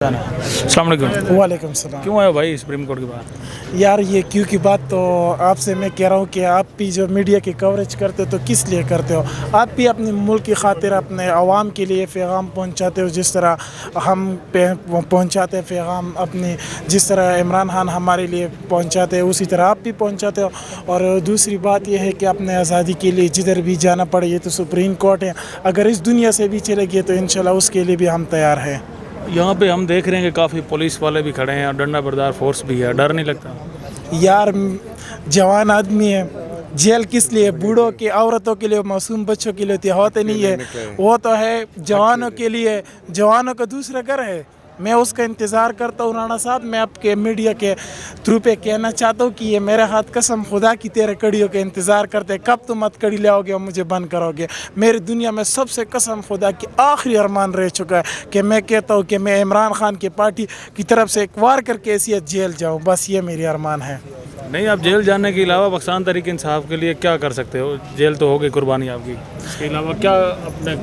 अस्सलाम वालेकुम। वालेकुम सलाम। क्यों आए हो भाई सुप्रीम कोर्ट के बाहर? यार ये क्यों की बात तो आपसे मैं कह रहा हूँ कि आप भी जो मीडिया की कवरेज करते हो तो किस लिए करते हो? आप भी अपने मुल्क की खातिर अपने आवाम के लिए पैगाम पहुँचाते हो, जिस तरह हम पहुँचाते हैं पैगाम अपनी, जिस तरह इमरान खान हमारे लिए पहुँचाते हैं उसी तरह आप भी पहुँचाते हो। और दूसरी बात यह है कि अपने आज़ादी के लिए जिधर भी जाना पड़े, ये तो सुप्रीम कोर्ट है, अगर इस दुनिया से भी चले गए तो इंशाल्लाह उसके लिए भी हम तैयार हैं। यहाँ पे हम देख रहे हैं कि काफ़ी पुलिस वाले भी खड़े हैं और डंडा बरदार फोर्स भी है, डर नहीं लगता? यार जवान आदमी है, जेल किस लिए? बूढ़ों के, औरतों के लिए, मासूम बच्चों के लिए तो होते नहीं है, वो तो है जवानों के लिए। जवानों का दूसरा घर है, मैं उसका इंतज़ार करता हूँ। राणा साहब, मैं आपके मीडिया के थ्रू पे कहना चाहता हूँ कि ये मेरे हाथ कसम खुदा की तेरे कड़ियों के इंतज़ार करते, कब तुम मत कड़ी लाओगे और मुझे बंद करोगे। मेरी दुनिया में सबसे कसम खुदा की आखिरी अरमान रह चुका है कि मैं कहता हूँ कि मैं इमरान खान की पार्टी की तरफ से एक वार करके ऐसी जेल जाऊँ, बस ये मेरी अरमान है। नहीं, आप जेल जाने के अलावा पाकिस्तान तहरीक इंसाफ के लिए क्या कर सकते हो? जेल तो हो गई कुर्बानी आपकी, इसके अलावा क्या अपने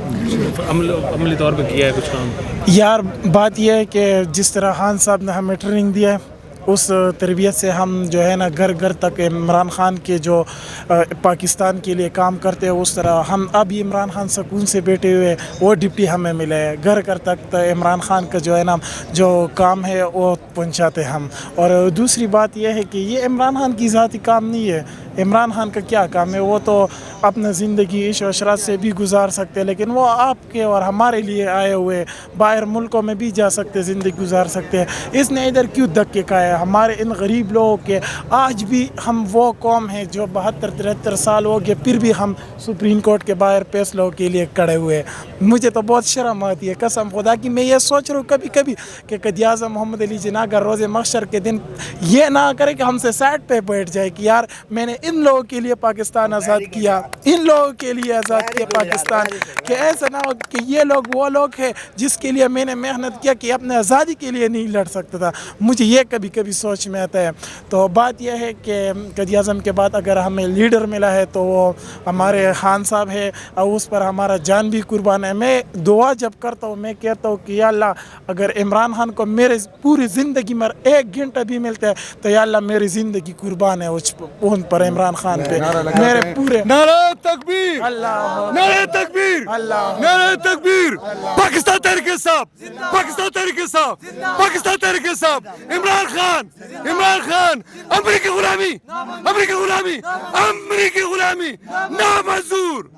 अमली तौर पे किया है कुछ काम? यार बात यह है कि जिस तरह खान साहब ने हमें ट्रेनिंग दिया है, उस तरबियत से हम जो है ना घर घर तक इमरान खान के जो पाकिस्तान के लिए काम करते हैं, उस तरह हम अभी इमरान खान सुकून से बैठे हुए वो डिप्टी हमें मिले है, घर घर तक तो इमरान खान का जो है ना जो काम है वो पहुंचाते हम। और दूसरी बात यह है कि ये इमरान खान की ज़ाती काम नहीं है। इमरान खान का क्या काम है? वो तो अपना ज़िंदगी इश अशरत से भी गुजार सकते हैं, लेकिन वो आपके और हमारे लिए आए हुए, बाहर मुल्कों में भी जा सकते, ज़िंदगी गुजार सकते हैं। इसने इधर क्यों धक्के खाए हमारे इन गरीब लोगों के? आज भी हम वो कौम हैं जो 72-73 साल हो गए फिर भी हम सुप्रीम कोर्ट के बाहर फैसलों के लिए खड़े हुए। मुझे तो बहुत शर्म आती है कसम खुदा की। मैं ये सोच रहा हूँ कभी कभी कि क़ायद-ए-आज़म मोहम्मद अली जिन्ना अगर रोज़े महशर के दिन ये ना करे कि हमसे साइड पे बैठ जाए कि यार मैंने इन लोगों के लिए पाकिस्तान आज़ाद किया, इन लोगों के लिए आज़ाद किया पाकिस्तान, कि ऐसा ना हो कि ये लोग वो लोग हैं जिसके लिए मैंने मेहनत किया कि अपने आज़ादी के लिए नहीं लड़ सकता था। मुझे ये कभी कभी सोच में आता है। तो बात यह है कि क़ायद-ए-आज़म के बाद अगर हमें लीडर मिला है तो वो हमारे खान साहब है और उस पर हमारा जान भी कुर्बान है। मैं दुआ जब करता हूँ मैं कहता हूँ कि या अल्लाह, अगर इमरान खान को मेरे पूरी ज़िंदगी में 1 घंटा भी मिलता है तो या अल्लाह मेरी ज़िंदगी कुर्बान है उन पर, इमरान खान पे मेरे पूरे। नारे तकबीर, अल्लाह, नारे तकबीर, अल्लाह, नारे तकबीर। पाकिस्तान तहरीक इंसाफ, पाकिस्तान तहरीक इंसाफ, पाकिस्तान तहरीक इंसाफ। इमरान खान, इमरान खान, अमरीकी गुलामी, अमरीकी गुलामी, अमरीकी गुलामी नामंजूर।